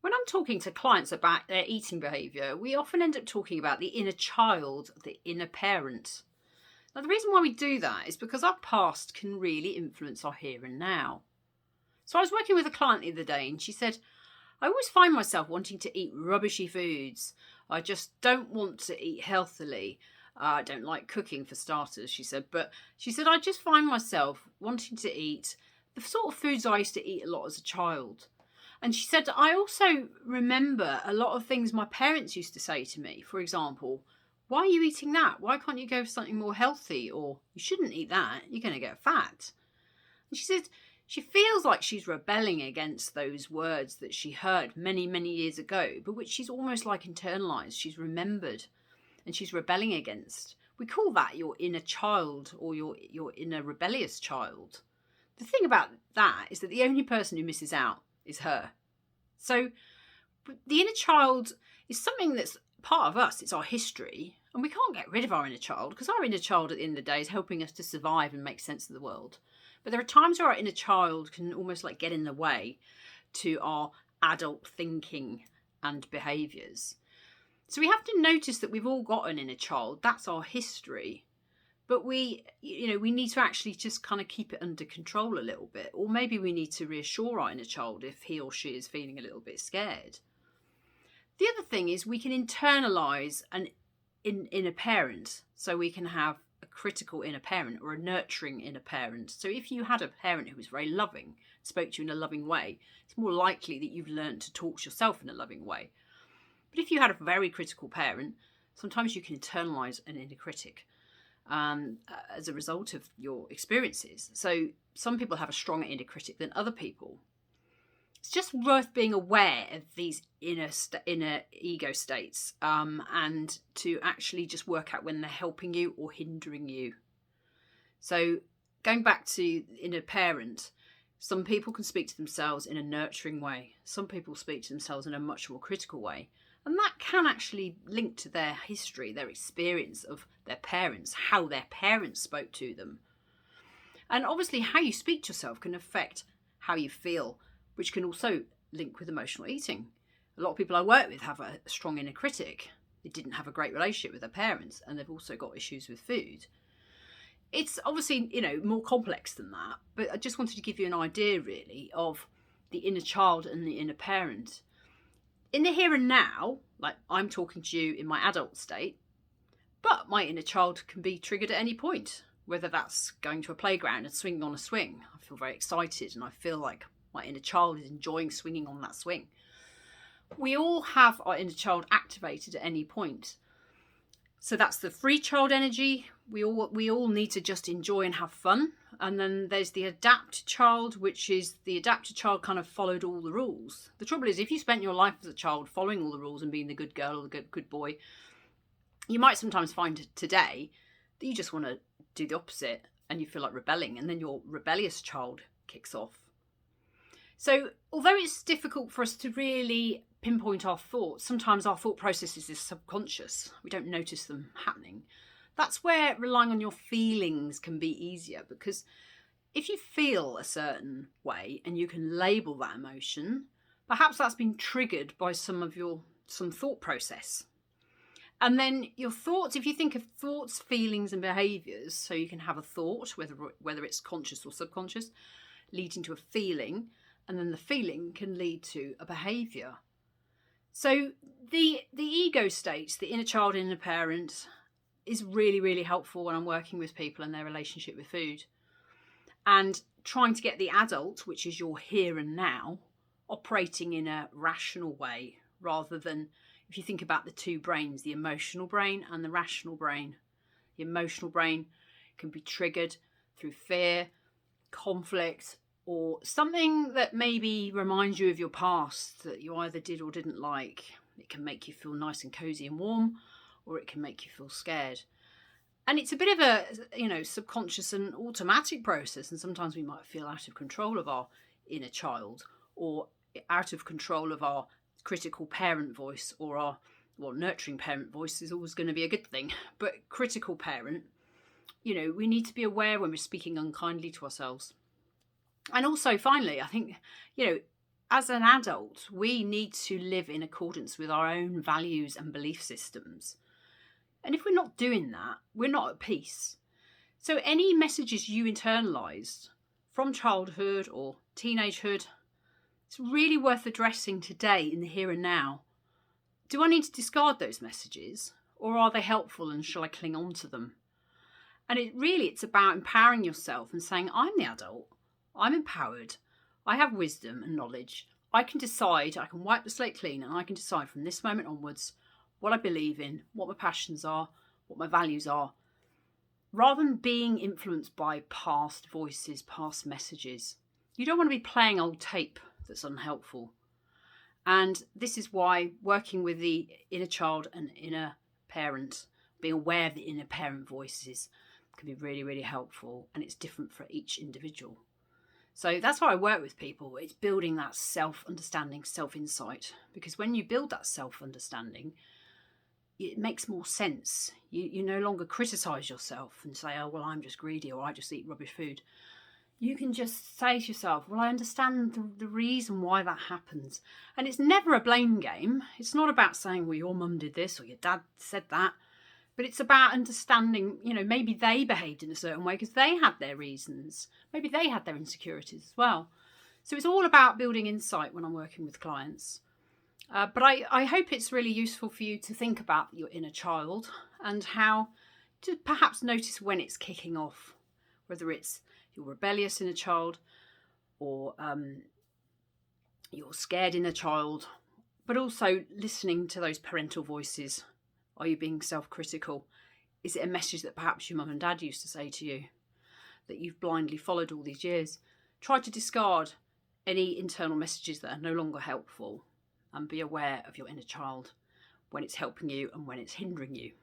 When I'm talking to clients about their eating behaviour, we often end up talking about the inner child, the inner parent. Now, the reason why we do that is because our past can really influence our here and now. So I was working with a client the other day and she said, I always find myself wanting to eat rubbishy foods. I just don't want to eat healthily. I don't like cooking for starters, she said. But she said, I just find myself wanting to eat the sort of foods I used to eat a lot as a child. And she said, I also remember a lot of things my parents used to say to me. For example, why are you eating that? Why can't you go for something more healthy? Or you shouldn't eat that. You're going to get fat. And she said she feels like she's rebelling against those words that she heard many, many years ago, but which she's almost like internalized. She's remembered and she's rebelling against. We call that your inner child or your inner rebellious child. The thing about that is that the only person who misses out is her. So the inner child is something that's part of us. It's our history, and we can't get rid of our inner child because our inner child at the end of the day is helping us to survive and make sense of the world. But there are times where our inner child can almost like get in the way to our adult thinking and behaviours. So we have to notice that we've all got an inner child. That's our history. But we need to actually just kind of keep it under control a little bit. Or maybe we need to reassure our inner child if he or she is feeling a little bit scared. The other thing is we can internalise an inner parent. So we can have a critical inner parent or a nurturing inner parent. So if you had a parent who was very loving, spoke to you in a loving way, it's more likely that you've learned to talk to yourself in a loving way. But if you had a very critical parent, sometimes you can internalise an inner critic. As a result of your experiences. So some people have a stronger inner critic than other people. It's just worth being aware of these inner ego states and to actually just work out when they're helping you or hindering you. So going back to inner parent, some people can speak to themselves in a nurturing way. Some people speak to themselves in a much more critical way. And that can actually link to their history, their experience of their parents, how their parents spoke to them. And obviously how you speak to yourself can affect how you feel, which can also link with emotional eating. A lot of people I work with have a strong inner critic. They didn't have a great relationship with their parents and they've also got issues with food. It's obviously, more complex than that, but I just wanted to give you an idea really of the inner child and the inner parent. In the here and now, like I'm talking to you in my adult state, but my inner child can be triggered at any point, whether that's going to a playground and swinging on a swing. I feel very excited and I feel like my inner child is enjoying swinging on that swing. We all have our inner child activated at any point. So that's the free child energy. We all need to just enjoy and have fun. And then there's the adapted child, which is the adapted child kind of followed all the rules. The trouble is, if you spent your life as a child following all the rules and being the good girl or the good boy, you might sometimes find today that you just want to do the opposite and you feel like rebelling, and then your rebellious child kicks off. So although it's difficult for us to really pinpoint our thoughts, sometimes our thought processes is subconscious. We don't notice them happening. That's where relying on your feelings can be easier, because if you feel a certain way and you can label that emotion, perhaps that's been triggered by some thought process. And then your thoughts, if you think of thoughts, feelings and behaviours, so you can have a thought, whether it's conscious or subconscious, leading to a feeling, and then the feeling can lead to a behaviour. So the ego states, the inner child, inner parent, is really, really helpful when I'm working with people and their relationship with food. And trying to get the adult, which is your here and now, operating in a rational way, rather than, if you think about the two brains, the emotional brain and the rational brain. The emotional brain can be triggered through fear, conflict, or something that maybe reminds you of your past that you either did or didn't like. It can make you feel nice and cozy and warm, or it can make you feel scared. And it's a bit of a, subconscious and automatic process. And sometimes we might feel out of control of our inner child, or out of control of our critical parent voice, or our, nurturing parent voice is always going to be a good thing. But critical parent, we need to be aware when we're speaking unkindly to ourselves. And also, finally, I think, as an adult, we need to live in accordance with our own values and belief systems. And if we're not doing that, we're not at peace. So any messages you internalised from childhood or teenagehood, it's really worth addressing today in the here and now. Do I need to discard those messages, or are they helpful and shall I cling on to them? And it's about empowering yourself and saying, I'm the adult, I'm empowered, I have wisdom and knowledge. I can decide, I can wipe the slate clean, and I can decide from this moment onwards what I believe in, what my passions are, what my values are, rather than being influenced by past voices, past messages. You don't want to be playing old tape that's unhelpful. And this is why working with the inner child and inner parent, being aware of the inner parent voices, can be really, really helpful. And it's different for each individual. So that's how I work with people. It's building that self-understanding, self-insight. Because when you build that self-understanding, it makes more sense. You no longer criticise yourself and say, oh, well, I'm just greedy, or I just eat rubbish food. You can just say to yourself, well, I understand the reason why that happens. And it's never a blame game. It's not about saying, well, your mum did this or your dad said that. But it's about understanding, maybe they behaved in a certain way because they had their reasons. Maybe they had their insecurities as well. So it's all about building insight when I'm working with clients. But I hope it's really useful for you to think about your inner child and how to perhaps notice when it's kicking off, whether it's your rebellious inner child or your scared inner child, but also listening to those parental voices. Are you being self-critical? Is it a message that perhaps your mum and dad used to say to you that you've blindly followed all these years? Try to discard any internal messages that are no longer helpful and be aware of your inner child when it's helping you and when it's hindering you.